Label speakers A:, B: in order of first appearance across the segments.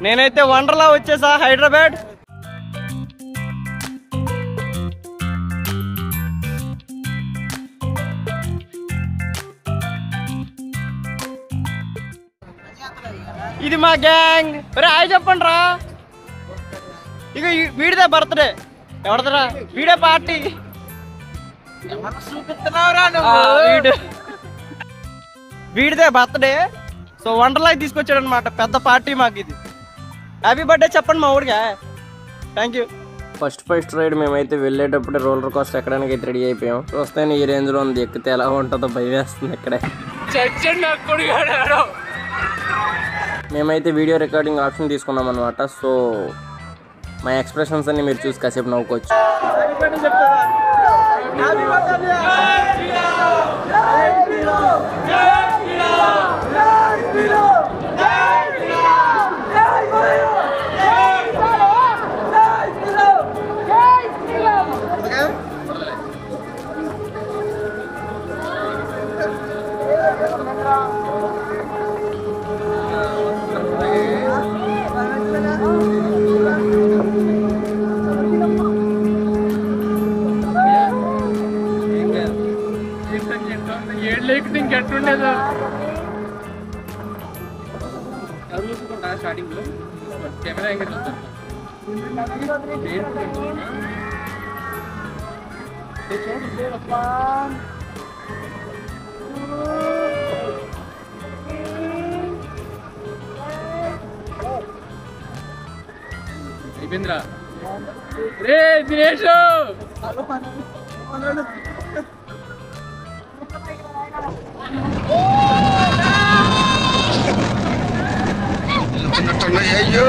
A: నేనైతే వండర్లా వచ్చేసా హైదరాబాద్. ఇది మా గ్యాంగ్. హాయ్ చెప్పండి రా. ఇక వీడిదే బర్త్డే. ఎవరిదరా? వీడే పార్టీ. వీడిదే బర్త్డే. సో వండర్లాకి తీసుకొచ్చాడు అనమాట. పెద్ద పార్టీ మాకు ఇది. హ్యాపీ బర్త్డే చెప్పండి మా ఊడిగా. Thank you. ఫస్ట్ రైడ్ మేమైతే వెళ్ళేటప్పుడు రోలర్ కోస్టర్ ఎక్కడానికి అయితే రెడీ అయిపోయాం. చూస్తే ఈ రేంజ్ లో ఉంది. ఎక్కితే ఎలా ఉంటుందో భయం వేస్తుంది. ఇక్కడే మేమైతే వీడియో రికార్డింగ్ ఆప్షన్ తీసుకున్నాం అనమాట. సో మా ఎక్స్ప్రెషన్స్ అన్ని మీరు చూసి కాసేపు నవ్వుకోవచ్చు. ఇంకెట్టుండేదో చూసుకుంటా స్టార్టింగ్ లో కెమెరా ఎక్కడ చూస్తాను. అయిపోయిందిరా రే దినేష్.
B: అయ్యో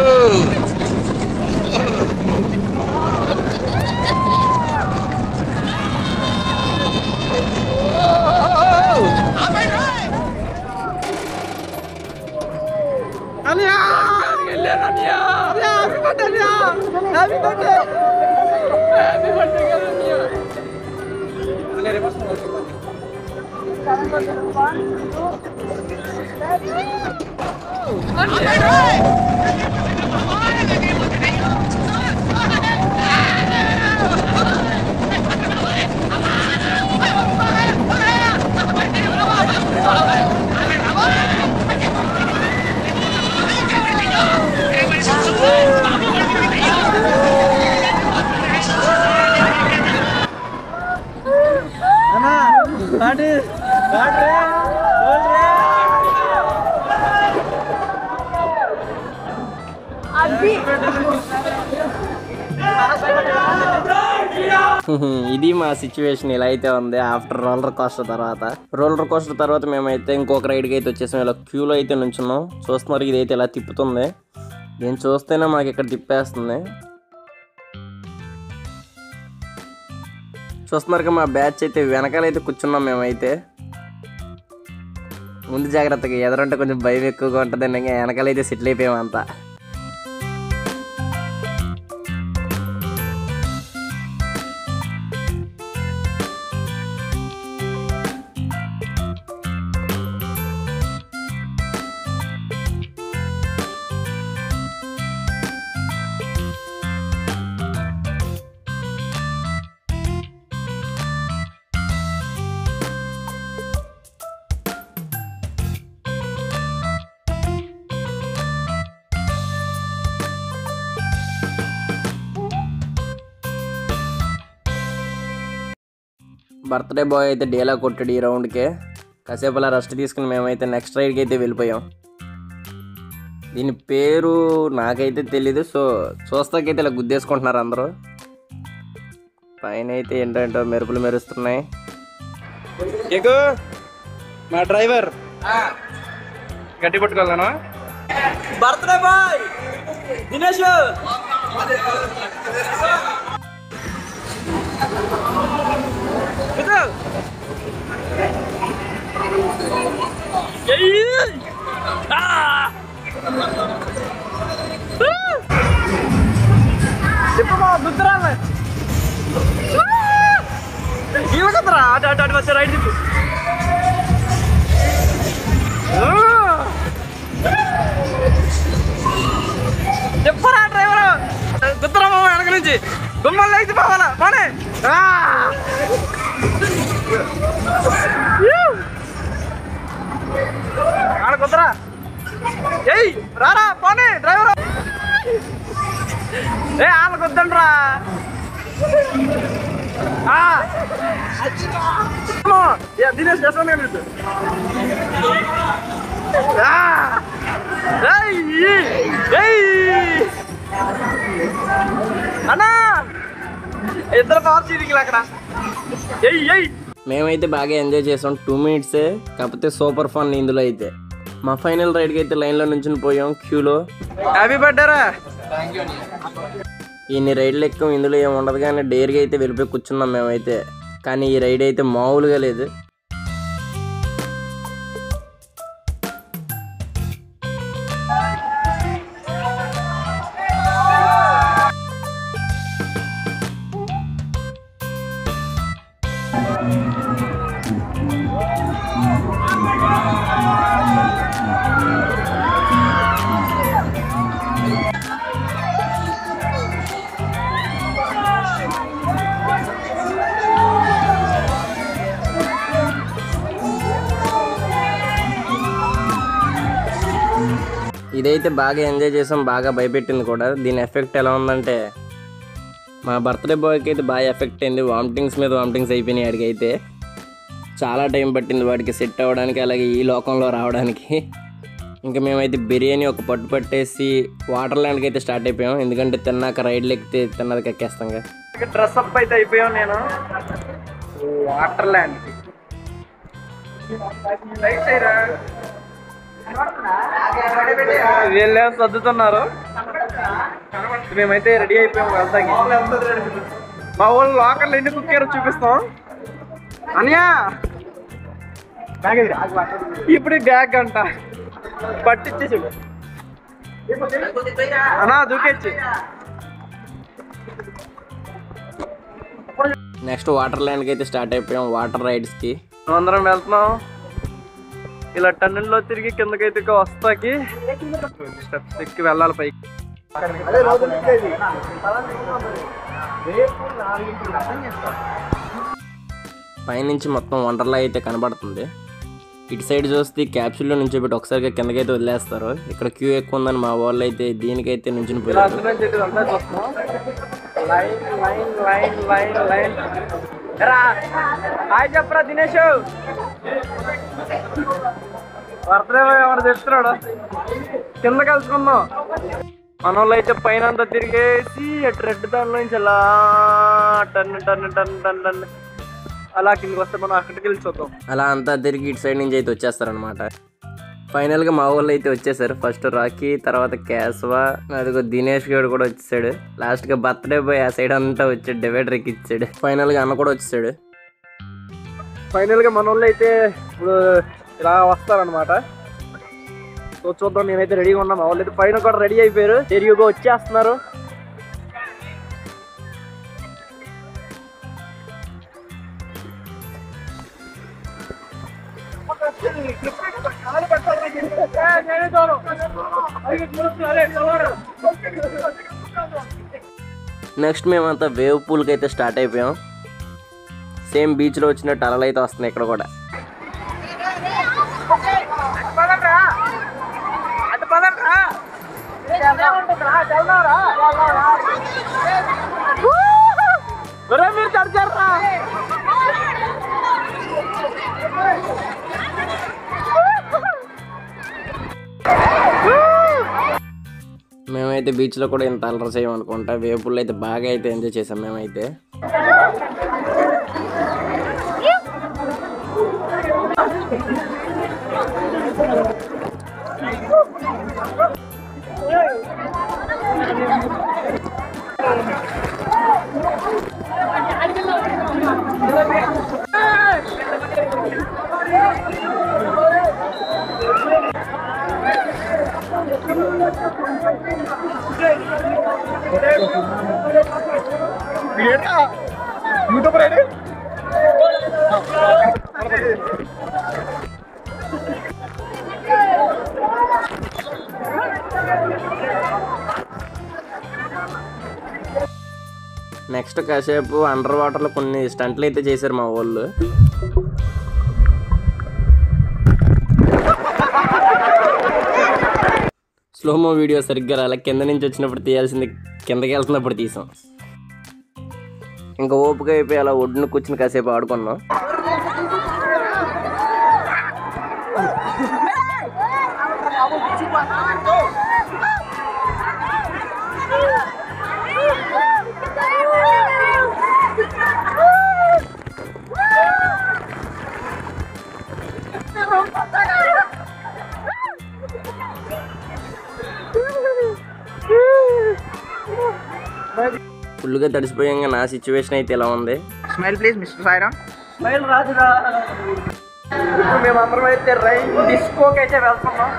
A: ఇది మా సిచ్యువేషన్. ఇలా అయితే ఉంది ఆఫ్టర్ రోలర్ కోస్టర్ తర్వాత మేమైతే ఇంకొక రైడ్కి అయితే వచ్చేసాం. ఇలా క్యూలో అయితే నుంచున్నాం. చూస్తున్నారు ఇదైతే ఇలా తిప్పుతుంది. నేను చూస్తేనే మాకు ఇక్కడ తిప్పేస్తుంది. చూస్తున్నారు మా బ్యాచ్ అయితే వెనకాలైతే కూర్చున్నాం. మేమైతే ముందు జాగ్రత్తగా ఎదరంటే కొంచెం భయం ఎక్కువగా ఉంటుంది. వెనకాలైతే సెటిల్ అయిపోయాం అంతా. బర్త్డే బాయ్ అయితే డేలా కొట్టాడు ఈ రౌండ్కే. కాసేపు అలా రెస్ట్ తీసుకుని మేమైతే నెక్స్ట్ రైడ్కి అయితే వెళ్ళిపోయాం. దీని పేరు నాకైతే తెలీదు. సో చూస్తాకైతే ఇలా గుద్దేసుకుంటున్నారు అందరూ. పైన అయితే ఏంటంటో మెరుపులు మెరుస్తున్నాయి. మా డ్రైవర్ గట్టి పట్టుకోవాలనా? Birthday boy Dinesh. అటు వచ్చే రైట్ తిప్పు.
B: నుంచి గుమ్మల్లో అయితే పోవాలా పోనీ ఆడ కుదరా ఏయ్ రారా పోనీ డ్రైవర్ ఏ ఆళ్ళ కుద్దండి రా దినేష్ చేస్తాను అన్నా ఇద్దరు పవర్ సీటింగ్ అక్కడ
A: మేమైతే బాగా ఎంజాయ్ చేసాం 2 మినిట్సే, కాకపోతే సూపర్ ఫన్ ఇందులో అయితే. మా ఫైనల్ రైడ్కి అయితే లైన్లో నుంచి పోయాం క్యూలో.
B: హ్యాపీ బర్త్డేరా.
A: ఇన్ని రైడ్లు ఎక్కం, ఇందులో ఏమి ఉండదు కానీ డేర్గా అయితే వెళ్ళిపోయి కూర్చున్నాం మేమైతే. కానీ ఈ రైడ్ అయితే మామూలుగా లేదు. ఇదైతే బాగా ఎంజాయ్ చేసాం, బాగా భయపెట్టింది కూడా. దీని ఎఫెక్ట్ ఎలా ఉందంటే మా బర్త్డే బాయ్కి అయితే బాగా ఎఫెక్ట్ అయింది. వామిటింగ్స్ మీద వామిటింగ్స్ అయిపోయినాయి. వాడికైతే చాలా టైం పట్టింది వాడికి సెట్ అవ్వడానికి, అలాగే ఈ లోకంలో రావడానికి. ఇంకా మేమైతే బిర్యానీ ఒక పట్టు పట్టేసి వాటర్ ల్యాండ్కి అయితే స్టార్ట్ అయిపోయాం. ఎందుకంటే తిన్నాక రైడ్లు ఎక్కితే తిన్నది కక్కేస్తాం.
B: డ్రెస్ అప్ అయితే అయిపోయాం. నేను వాటర్ ల్యాండ్ వీళ్ళే సర్దుతున్నారు, మేమైతే రెడీ అయిపోయాం వెళ్తాకి. మా వాళ్ళు లోకల్ ఎన్ని కుక్కారో చూపిస్తాం. అనియా ఇప్పుడు బ్యాగ్ అంట పట్టించేసి అన్నా దూకేచ్చి.
A: నెక్స్ట్ వాటర్ ల్యాండ్కి అయితే స్టార్ట్ అయిపోయాం, వాటర్ రైడ్స్కి.
B: అందరం వెళ్తున్నాం. ఇలా టన్నెల్లో తిరిగి కిందకైతే వస్తాకి స్టెప్స్ ఎక్కి వెళ్ళాలి పైకి.
A: పైనుంచి మొత్తం వండర్లా అయితే కనబడుతుంది. ఇటు సైడ్ చూస్తే క్యాప్సూల్లో నుంచి పెట్టి ఒకసారిగా కిందకైతే వదిలేస్తారు. ఇక్కడ క్యూ ఎక్కువ ఉందని మా వాళ్ళు అయితే దీనికైతే నుంచి పోయారు.
B: హాయ్ చెప్పరా దినేష్. బర్త్డే ఎవరు చెప్తున్నాడు కింద కలుసుకుందాం. మన వాళ్ళు అయితే పైన అంతా తిరిగేసి రెడ్ దానిలో నుంచి అలా టన్ టన్ టన్ టన్ టన్ అలా కిందకి వస్తే మనం అక్కడికి వెళ్ళి చూద్దాం.
A: అలా అంతా తిరిగి ఇటు సైడ్ నుంచి అయితే వచ్చేస్తారనమాట. ఫైనల్గా మా వాళ్ళు అయితే వచ్చేసారు. ఫస్ట్ రాకీ, తర్వాత కేశవ, అదిగో దినేష్ గడు కూడా వచ్చేసాడు. లాస్ట్గా బర్త్డే బాయ్ ఆ సైడ్ అంతా వచ్చాడు, డివైడర్ ఎక్కిచ్చాడు. ఫైనల్గా అన్న కూడా వచ్చేసాడు.
B: ఫైనల్గా మన వాళ్ళు అయితే ఇప్పుడు ఇలా వస్తారనమాట. సో చూద్దాం. నేనైతే రెడీగా ఉన్నా, మా వాళ్ళు అయితే పైన కూడా రెడీ అయిపోయారు, రెడీగా వచ్చేస్తున్నారు.
A: నెక్స్ట్ మేమంతా వేవ్ పూల్కి అయితే స్టార్ట్ అయిపోయాం. సేమ్ బీచ్లో వచ్చినట్టు అలలు అయితే వస్తున్నాయి ఇక్కడ కూడా.
B: మీరు తడిచారా?
A: మేమైతే బీచ్లో కూడా ఇంత అలర చేయమనుకుంటా. వేవ్ పూల్ అయితే బాగా అయితే ఎంజాయ్ చేసాం మేమైతే. నెక్స్ట్ కాసేపు అండర్ వాటర్లో కొన్ని స్టంట్లు అయితే చేశారు మా వాళ్ళు. స్లోమో వీడియో సరిగ్గా రాలే, కింద నుంచి వచ్చినప్పుడు తీయాల్సింది కిందకి వెళ్తున్నప్పుడు తీసాం. ఇంకా ఓపిక అయిపోయి అలా ఒడ్డును కూర్చుని కాసేపు ఆడుకున్నాం. ఫుల్గా తడిసిపోయాక నా సిచ్యువేషన్ అయితే ఇలా ఉంది.
B: Smile please mister Sairam. Smile రాజురా. ఇప్పుడు మేమందరం అయితే రైన్ డిస్కోకి అయితే వెళ్తున్నాం.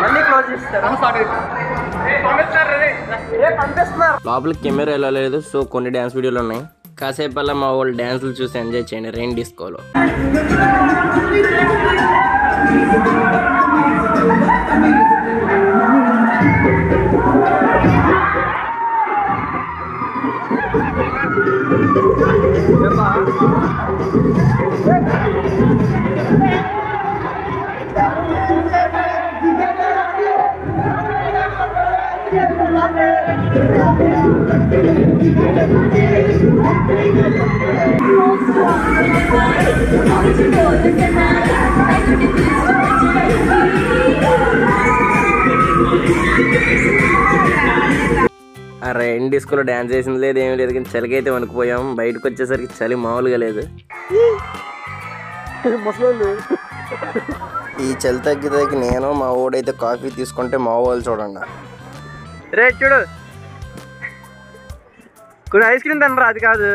B: అన్నీ క్లోజ్ చేస్తారు.
A: లోపలికి కెమెరా వెళ్ళలేదు, సో కొన్ని డ్యాన్స్ వీడియోలు ఉన్నాయి. కాసేపు అలా మా వాళ్ళు డ్యాన్సులు చూసి ఎంజాయ్ చేయండి రైన్ డిస్కోలో. ఆ రైన్ డిస్కోలో డ్యాన్స్ చేసింది లేదు, ఏమీ లేదు, కానీ చలికి అయితే వణుకుపోయాం. బయటకు వచ్చేసరికి చలి మామూలుగా లేదు. ఈ చలి తగ్గి నేను మా ఓడైతే కాఫీ తీసుకుంటే మా వాళ్ళు చూడండి.
B: రే చూడు, కొన్ని ఐస్ క్రీమ్ తినరా. అది కాదు,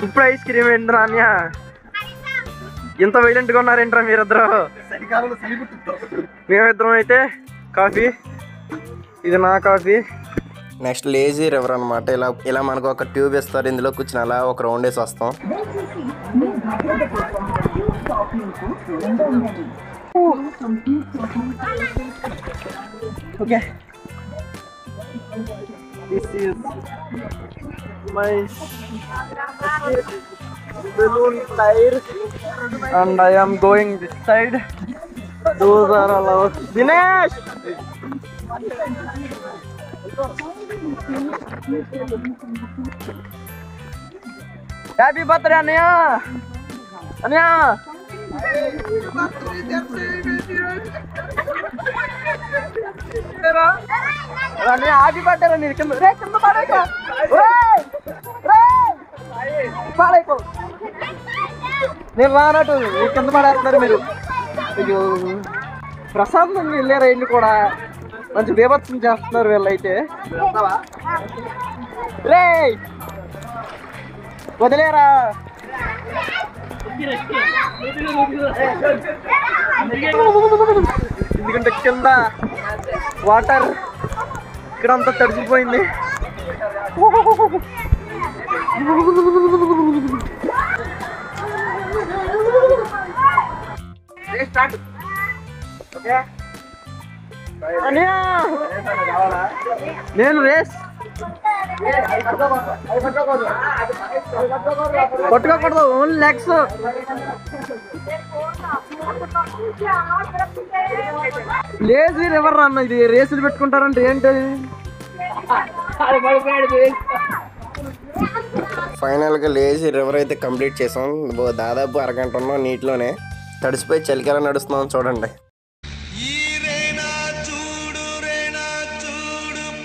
B: ఇప్పుడు ఐస్ క్రీమ్ ఏంట్రా అన్య, ఇంత వైలెంట్గా ఉన్నారేంట్రా మీరిద్దరు? మేమిద్దరం అయితే కాఫీ, ఇది నా కాఫీ.
A: నెక్స్ట్ లేజీ రివర్ అనమాట. ఇలా మనకు ఒక ట్యూబ్ ఇస్తారు, ఇందులో కూర్చుని అలా ఒక రౌండ్ వేసి వస్తాం.
B: Okay, this is my balloon tires and I am going this side. Those are all our Dinesh. Happy birthday Anya. Anya. Anya happy birthday Anya. Kinda padeko. పాడైపో, నేను రానట్టు కింద పడేస్తున్నారు మీరు. అయ్యో, ప్రశాంతంగా వెళ్ళారా ఇల్లు కూడా, మంచి బీభత్సం చేస్తున్నారు వీళ్ళైతే. రే వదిలేరా, ఎందుకంటే కింద వాటర్ ఇక్కడంతా తడిసిపోయింది. నేను రేస్ కొట్టుకోకూడదు, ఓన్లీ లెగ్స్. లేజీ రివర్ అన్న, ఇది రేసులు పెట్టుకుంటారంటే ఏంటి?
A: ఫైనల్గా లేజీ రివర్ అయితే కంప్లీట్ చేసాం. దాదాపు అరగంట ఉన్నాం నీటిలోనే, తడిసిపోయి చలికాలం నడుస్తున్నాం చూడండి.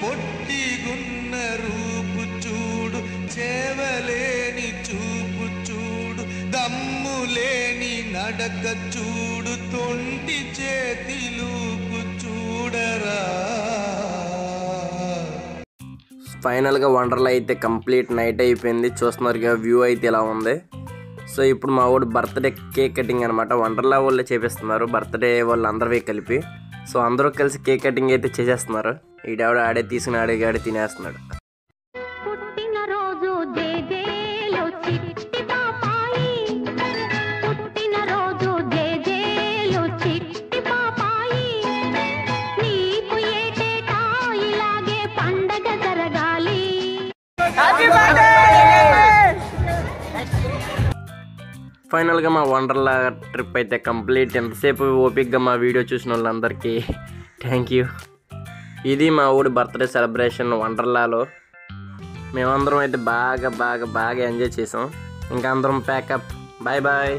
A: పొట్టిగున్న రూపు చూడు, చేవలేని చూపు చూడు, దమ్ములేని నడక చూడు, తొంటి చేతిలూపు చూడరా. ఫైనల్గా వండర్లా అయితే కంప్లీట్ నైట్ అయిపోయింది. చూస్తున్నారు వ్యూ అయితే ఇలా ఉంది. సో ఇప్పుడు మా వాడు బర్త్డే కేక్ కటింగ్ అనమాట. వండర్లా వాళ్ళే చేపిస్తున్నారు బర్త్డే వాళ్ళందరివి కలిపి. సో అందరూ కలిసి కేక్ కటింగ్ అయితే చేసేస్తున్నారు. ఈడావిడ ఆడే తీసుకుని ఆడే తినేస్తున్నాడు. ఫైనల్గా మా వండర్లా ట్రిప్ అయితే కంప్లీట్. ఎంతసేపు ఓపిక్గా మా వీడియో చూసిన వాళ్ళందరికీ థ్యాంక్ యూ. ఇది మా ఊడి బర్త్డే సెలబ్రేషన్ వండర్లాలో. మేమందరం అయితే బాగా బాగా బాగా ఎంజాయ్ చేసాం. ఇంకా అందరం ప్యాకప్. Bye bye.